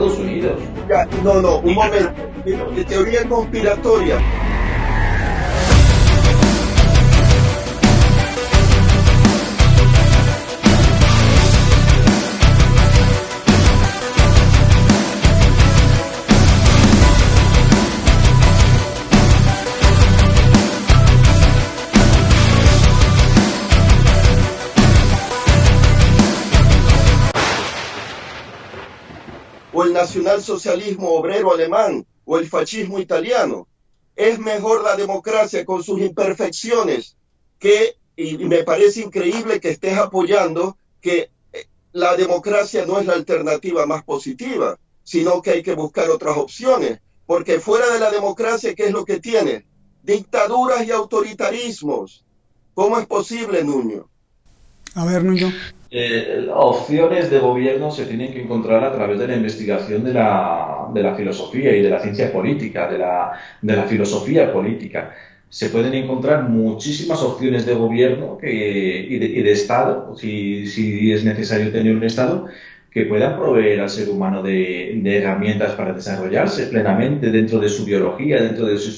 Estados Unidos. Ya, no, un momento. De teoría conspiratoria. O el nacionalsocialismo obrero alemán, o el fascismo italiano. Es mejor la democracia con sus imperfecciones, y me parece increíble que estés apoyando que la democracia no es la alternativa más positiva, sino que hay que buscar otras opciones, porque fuera de la democracia, ¿qué es lo que tiene? Dictaduras y autoritarismos. ¿Cómo es posible, Nuño? A ver, Nuño. Opciones de gobierno se tienen que encontrar a través de la investigación de la filosofía y de la ciencia política, de la filosofía política. Se pueden encontrar muchísimas opciones de gobierno y de Estado, si es necesario tener un Estado, que puedan proveer al ser humano de herramientas para desarrollarse plenamente dentro de su biología, dentro de su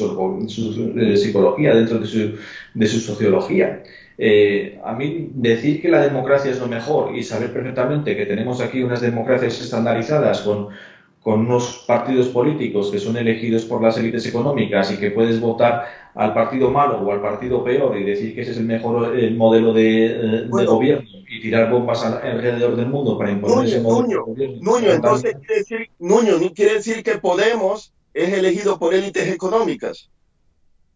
psicología, dentro de su sociología. A mí decir que la democracia es lo mejor y saber perfectamente que tenemos aquí unas democracias estandarizadas con unos partidos políticos que son elegidos por las élites económicas y que puedes votar al partido malo o al partido peor y decir que ese es el mejor modelo de gobierno y tirar bombas alrededor del mundo para imponer ese modelo de gobierno. Nuño, entonces quiere decir que Podemos es elegido por élites económicas.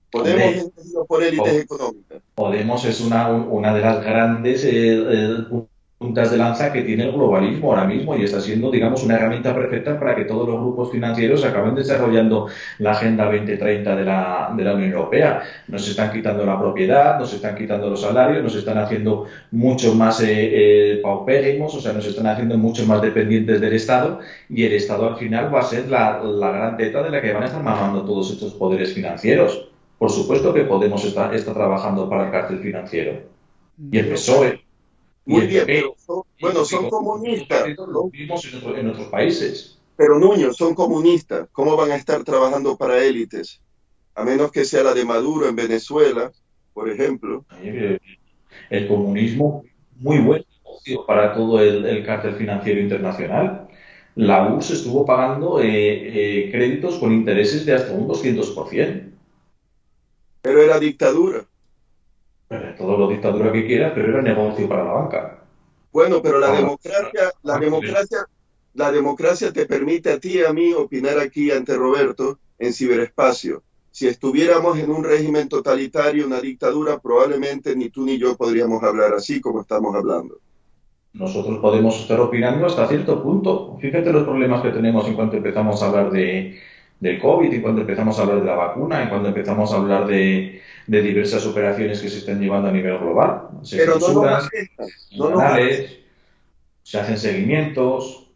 Podemos es elegido por élites económicas. Podemos es una de las grandes puntas de lanza que tiene el globalismo ahora mismo y está siendo, digamos, una herramienta perfecta para que todos los grupos financieros acaben desarrollando la Agenda 2030 de la Unión Europea. Nos están quitando la propiedad, nos están quitando los salarios, nos están haciendo mucho más paupérrimos, o sea, nos están haciendo mucho más dependientes del Estado y el Estado al final va a ser la gran teta de la que van a estar mamando todos estos poderes financieros. Por supuesto que Podemos está trabajando para el cártel financiero. Y el PSOE. Muy bien, pero son comunistas. Lo vimos en otros países. Pero Nuño, son comunistas. ¿Cómo van a estar trabajando para élites? A menos que sea la de Maduro en Venezuela, por ejemplo. El comunismo, muy bueno para todo el cártel financiero internacional. La URSS estuvo pagando créditos con intereses de hasta un 200%. Pero era dictadura. Todo lo dictadura que quiera, pero era negocio para la banca. Bueno, pero la democracia te permite a ti y a mí opinar aquí ante Roberto en ciberespacio. Si estuviéramos en un régimen totalitario, una dictadura, probablemente ni tú ni yo podríamos hablar así como estamos hablando. Nosotros podemos estar opinando hasta cierto punto. Fíjate los problemas que tenemos en cuanto empezamos a hablar del COVID, en cuando empezamos a hablar de la vacuna, en cuando empezamos a hablar de diversas operaciones que se están llevando a nivel global. Pero se hacen seguimientos.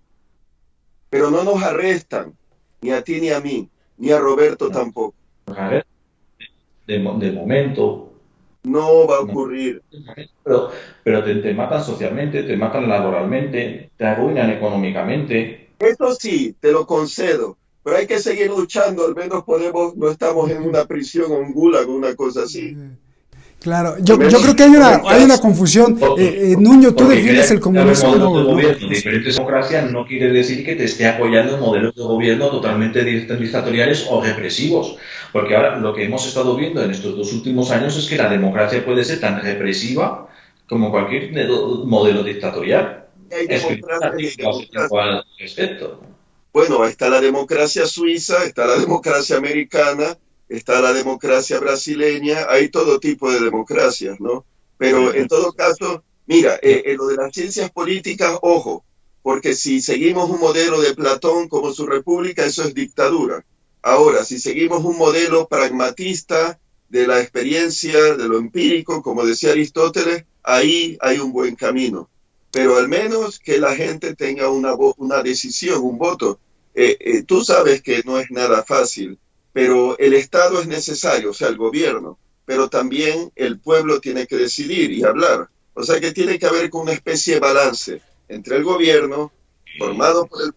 Pero no nos arrestan, ni a ti ni a mí, ni a Roberto tampoco. De momento. No va a ocurrir. Pero te matan socialmente, te matan laboralmente, te arruinan económicamente. Eso sí, te lo concedo. Pero hay que seguir luchando, al menos no estamos en una prisión o un gulag o una cosa así. Claro, yo creo que hay una confusión. Nuño, tú defiendes el comunismo. Diferentes democracias no quiere decir que te esté apoyando modelos de gobierno totalmente dictatoriales o represivos. Porque ahora lo que hemos estado viendo en estos 2 últimos años es que la democracia puede ser tan represiva como cualquier modelo dictatorial. Bueno, está la democracia suiza, está la democracia americana, está la democracia brasileña, hay todo tipo de democracias, ¿no? Pero en todo caso, mira, en lo de las ciencias políticas, ojo, porque si seguimos un modelo de Platón como su república, eso es dictadura. Ahora, si seguimos un modelo pragmatista de la experiencia, de lo empírico, como decía Aristóteles, ahí hay un buen camino. Pero al menos que la gente tenga una decisión, un voto. Tú sabes que no es nada fácil, pero el Estado es necesario, o sea, el gobierno, pero también el pueblo tiene que decidir y hablar. O sea que tiene que haber una especie de balance entre el gobierno formados por el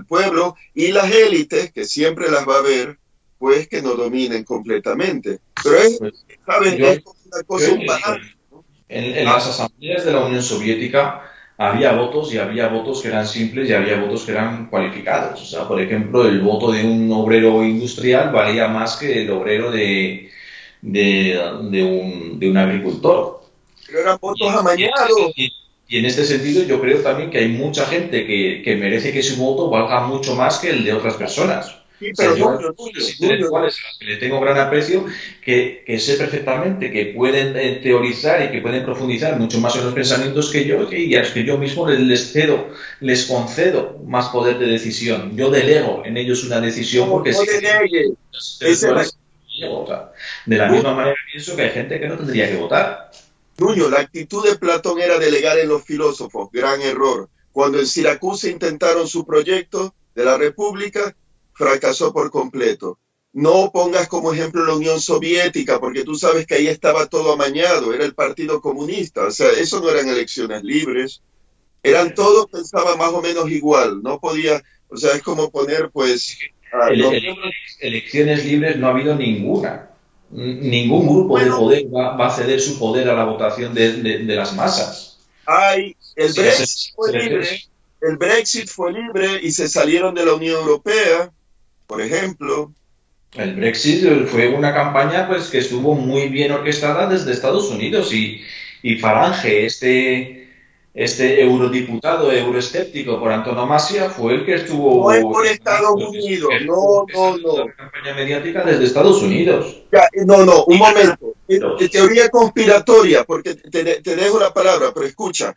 pueblo y las élites, que siempre las va a haber, pues que no dominen completamente. Pero es, Pues, ¿sabes? yo, Es una cosa, yo un balance, ¿no? en las asambleas de la Unión Soviética había votos y había votos que eran simples y había votos que eran cualificados. O sea, por ejemplo, el voto de un obrero industrial valía más que el obrero de un agricultor. Pero eran votos Y en este amañados. sentido, y en este sentido yo creo también que hay mucha gente que merece que su voto valga mucho más que el de otras personas. Sí, O sea, pero yo a Nuño, los Nuño, intelectuales a los que le tengo gran aprecio, que sé perfectamente que pueden teorizar y que pueden profundizar mucho más en los pensamientos que yo, y a los que yo mismo les concedo más poder de decisión. Yo delego en ellos una decisión no, porque no sé que tienen delegue. los Esa es la, intelectuales. O sea, de la misma manera pienso que hay gente que no tendría que votar. Nuño, la actitud de Platón era delegar en los filósofos, gran error. Cuando en Siracusa intentaron su proyecto de la República, fracasó por completo. No pongas como ejemplo la Unión Soviética, porque tú sabes que ahí estaba todo amañado, era el Partido Comunista, o sea, eso no eran elecciones libres, eran todos, pensaban más o menos igual, no podía, o sea, es como poner, pues, a ele- los ele- miembros, Elecciones libres no ha habido ninguna. Ningún grupo de bueno, poder va a ceder su poder a la votación de las masas. hay, Si a ese se refiere. El Brexit fue libre y se salieron de la Unión Europea, por ejemplo. El Brexit fue una campaña pues que estuvo muy bien orquestada desde Estados Unidos y Falange, este eurodiputado euroescéptico por antonomasia, fue el que No es estuvo por Estados que Unidos, estuvo no, no, orquestando toda no. la campaña mediática desde Estados Unidos. Ya, no, no, un Y momento. los Teoría conspiratoria, porque te dejo la palabra, pero escucha.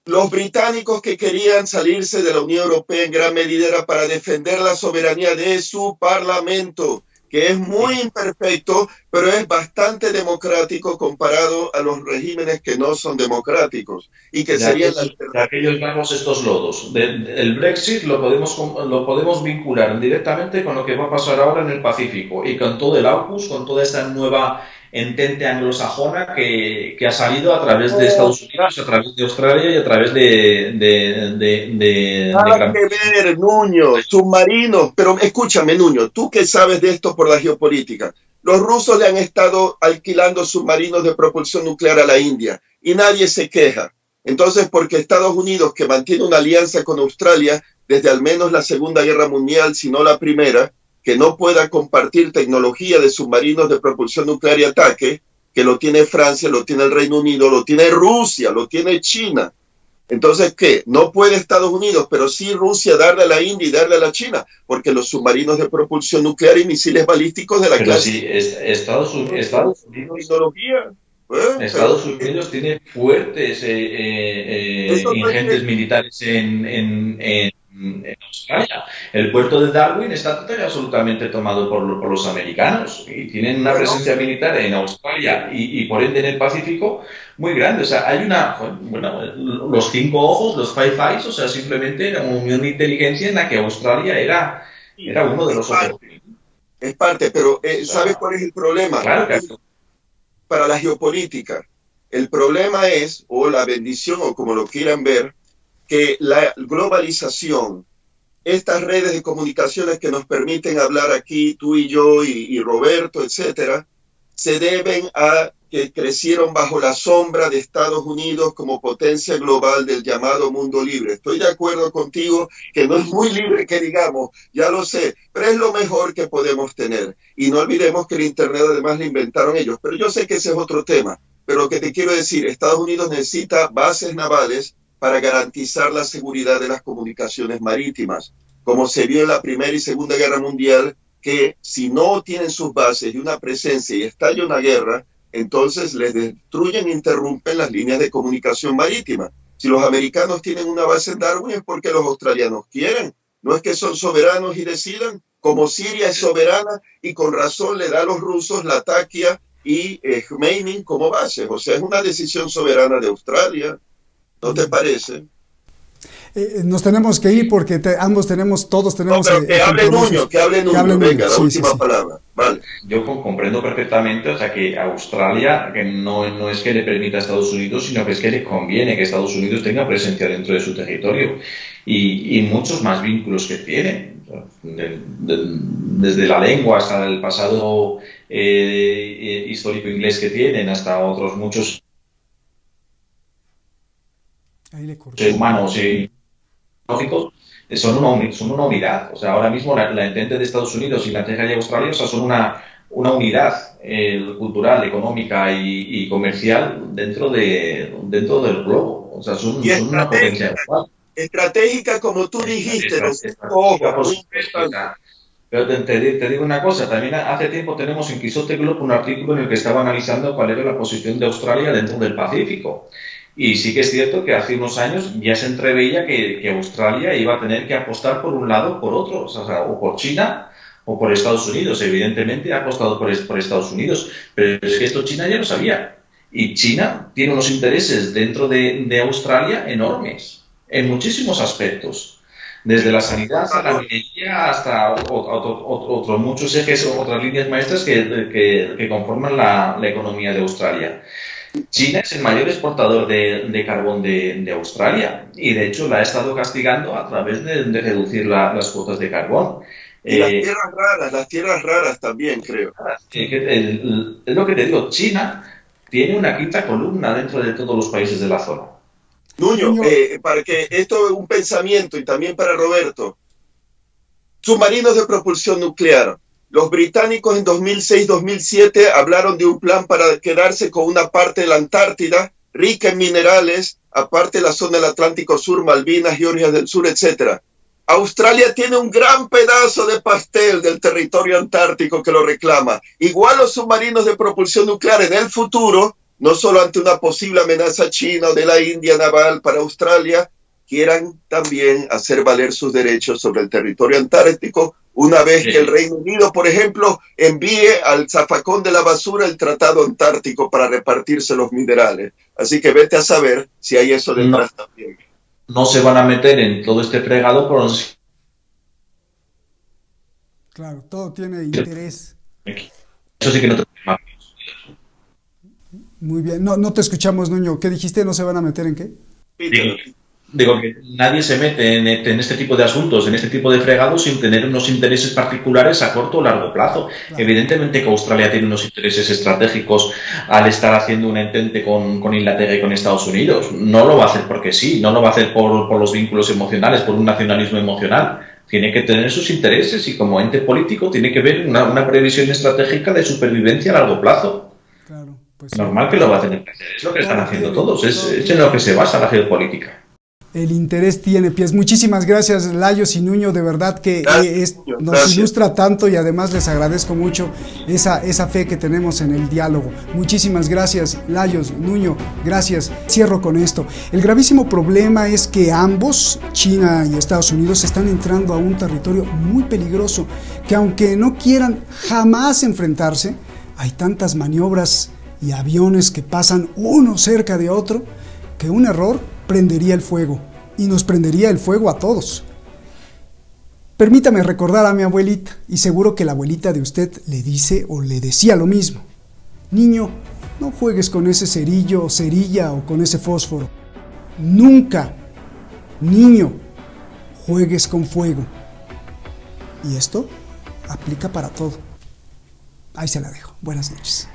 Los británicos que querían salirse de la Unión Europea en gran medida era para defender la soberanía de su parlamento, que es muy imperfecto, pero es bastante democrático comparado a los regímenes que no son democráticos y que serían la de aquellos vamos estos lodos. El Brexit lo podemos vincular directamente con lo que va a pasar ahora en el Pacífico y con todo el AUKUS, con toda esta nueva entente anglosajona que ha salido a través de Estados Unidos, a través de Australia y a través de nada Gran que Bretaña. ver, Nuño, submarinos. Pero escúchame, Nuño, tú que sabes de esto por la geopolítica. Los rusos le han estado alquilando submarinos de propulsión nuclear a la India y nadie se queja. Entonces, porque Estados Unidos, que mantiene una alianza con Australia desde al menos la Segunda Guerra Mundial, si no la primera, que no pueda compartir tecnología de submarinos de propulsión nuclear y ataque, que lo tiene Francia, lo tiene el Reino Unido, lo tiene Rusia, lo tiene China. Entonces, ¿qué? No puede Estados Unidos, pero sí Rusia darle a la India y darle a la China, porque los submarinos de propulsión nuclear y misiles balísticos de la Pero clase sí, tecnología. Pero Estados Unidos tiene fuertes, eso no es ingentes militares en Australia. El puerto de Darwin está total y absolutamente tomado por los americanos y tienen una bueno, presencia militar en Australia y por ende en el Pacífico muy grande. O sea, hay bueno, los cinco ojos, los Five Eyes, o sea, simplemente era una unión de inteligencia en la que Australia sí, era uno de es los ojos. parte, es parte, pero O ¿sabes sea, cuál es el problema? claro que Para la geopolítica. El problema es, o la bendición, o como lo quieran ver, que la globalización, estas redes de comunicaciones que nos permiten hablar aquí, tú y yo y Roberto, etcétera, se deben a que crecieron bajo la sombra de Estados Unidos como potencia global del llamado mundo libre. Estoy de acuerdo contigo que no es muy libre que digamos, ya lo sé, pero es lo mejor que podemos tener. Y no olvidemos que el Internet además lo inventaron ellos, pero yo sé que ese es otro tema. Pero lo que te quiero decir, Estados Unidos necesita bases navales para garantizar la seguridad de las comunicaciones marítimas, como se vio en la Primera y Segunda Guerra Mundial, que si no tienen sus bases y una presencia y estalla una guerra, entonces les destruyen e interrumpen las líneas de comunicación marítima. Si los americanos tienen una base en Darwin es porque los australianos quieren, no es que son soberanos y decidan, como Siria es soberana y con razón le da a los rusos Latakia y Khmeimim como bases, o sea, es una decisión soberana de Australia, ¿no te parece? Nos tenemos que ir porque todos tenemos... No, pero que hable Nuño, venga, la última palabra. Vale. Yo comprendo perfectamente, o sea, que Australia, que no es que le permita a Estados Unidos, sino que es que le conviene que Estados Unidos tenga presencia dentro de su territorio y muchos más vínculos que tiene, desde la lengua hasta el pasado histórico inglés que tienen, hasta otros muchos humanos y lógicos, son una unidad. O sea, ahora mismo la entente de Estados Unidos, Inglaterra y Australia, o sea, son una unidad cultural, económica y comercial dentro del globo. O sea, son una potencia global. Estratégica, como tú dijiste. Pero te digo una cosa, también hace tiempo tenemos en Quijote Globe un artículo en el que estaba analizando cuál era la posición de Australia dentro del Pacífico. Y sí que es cierto que hace unos años ya se entreveía que Australia iba a tener que apostar por un lado o por otro, o sea, o por China o por Estados Unidos. Evidentemente ha apostado por Estados Unidos, pero es que esto China ya lo sabía. Y China tiene unos intereses dentro de Australia enormes, en muchísimos aspectos. Desde la sanidad a la minería hasta otros muchos ejes o otras líneas maestras que conforman la economía de Australia. China es el mayor exportador de carbón de Australia y de hecho la ha estado castigando a través de reducir las cuotas de carbón. Y las tierras raras también, creo. Es lo que te digo, China tiene una quinta columna dentro de todos los países de la zona. Nuño, para que esto es un pensamiento y también para Roberto. Submarinos de propulsión nuclear. Los británicos en 2006-2007 hablaron de un plan para quedarse con una parte de la Antártida rica en minerales, aparte de la zona del Atlántico Sur, Malvinas, Georgia del Sur, etc. Australia tiene un gran pedazo de pastel del territorio antártico que lo reclama. Igual los submarinos de propulsión nuclear en el futuro, no solo ante una posible amenaza china o de la India naval para Australia, quieran también hacer valer sus derechos sobre el territorio antártico, una vez que el Reino Unido, por ejemplo, envíe al zafacón de la basura el Tratado Antártico para repartirse los minerales. Así que vete a saber si hay eso detrás también. No se van a meter en todo este fregado por... Claro, todo tiene interés. Eso sí que no te... Muy bien, no te escuchamos, Nuño. ¿Qué dijiste? ¿No se van a meter en qué? Digo que nadie se mete en este tipo de asuntos, en este tipo de fregados sin tener unos intereses particulares a corto o largo plazo. Claro. Evidentemente que Australia tiene unos intereses estratégicos al estar haciendo un entente con Inglaterra y con Estados Unidos. No lo va a hacer porque sí, no lo va a hacer por los vínculos emocionales, por un nacionalismo emocional. Tiene que tener sus intereses y como ente político tiene que ver una previsión estratégica de supervivencia a largo plazo. Claro, pues normal que lo va a tener que hacer, es lo que están haciendo todos, es en lo que se basa la geopolítica. El interés tiene pies. Muchísimas gracias, Layos y Nuño, de verdad que nos ilustra tanto y además les agradezco mucho esa fe que tenemos en el diálogo. Muchísimas gracias, Layos, Nuño, gracias. Cierro con esto. El gravísimo problema es que ambos, China y Estados Unidos, están entrando a un territorio muy peligroso, que aunque no quieran jamás enfrentarse, hay tantas maniobras y aviones que pasan uno cerca de otro, que un error prendería el fuego, y nos prendería el fuego a todos. Permítame recordar a mi abuelita, y seguro que la abuelita de usted le dice o le decía lo mismo. Niño, no juegues con ese cerillo o cerilla o con ese fósforo. Nunca, niño, juegues con fuego. Y esto aplica para todo. Ahí se la dejo. Buenas noches.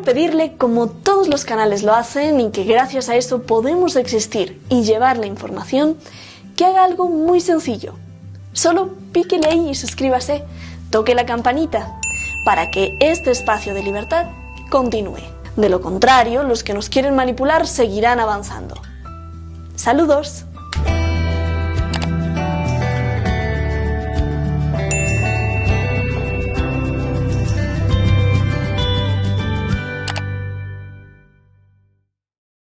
Pedirle, como todos los canales lo hacen y que gracias a eso podemos existir y llevar la información, que haga algo muy sencillo. Solo píquele ahí y suscríbase, toque la campanita para que este espacio de libertad continúe. De lo contrario, los que nos quieren manipular seguirán avanzando. ¡Saludos!